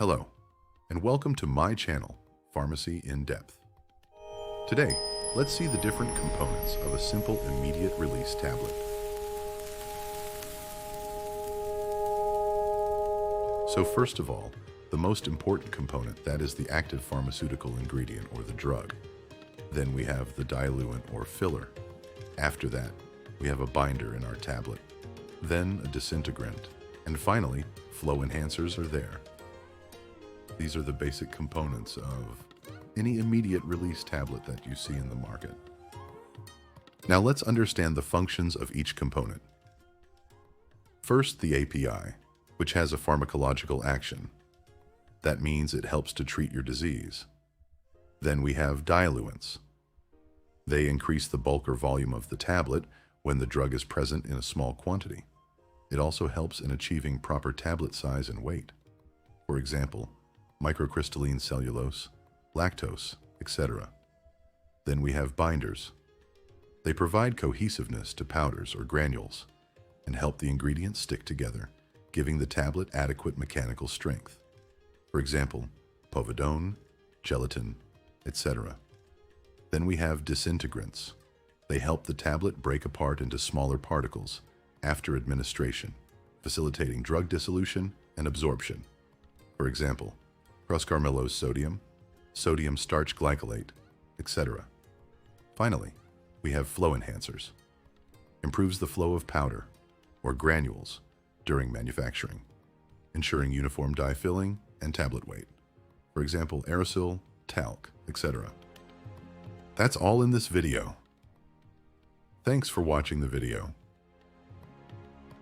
Hello, and welcome to my channel, Pharmacy in Depth. Today, let's see the different components of a simple immediate release tablet. So first of all, the most important component, that is the active pharmaceutical ingredient or the drug. Then we have the diluent or filler. After that, we have a binder in our tablet. Then a disintegrant. And finally, flow enhancers are there. These are the basic components of any immediate release tablet that you see in the market. Now let's understand the functions of each component. First, the API, which has a pharmacological action. That means it helps to treat your disease. Then we have diluents. They increase the bulk or volume of the tablet when the drug is present in a small quantity. It also helps in achieving proper tablet size and weight. For example, microcrystalline cellulose, lactose, etc. Then we have binders. They provide cohesiveness to powders or granules and help the ingredients stick together, giving the tablet adequate mechanical strength. For example, povidone, gelatin, etc. Then we have disintegrants. They help the tablet break apart into smaller particles after administration, facilitating drug dissolution and absorption. For example, proscarmellose sodium, sodium starch glycolate, etc. Finally, we have flow enhancers. Improves the flow of powder or granules during manufacturing, ensuring uniform dye filling and tablet weight. For example, aerosol, talc, etc. That's all in this video. Thanks for watching the video.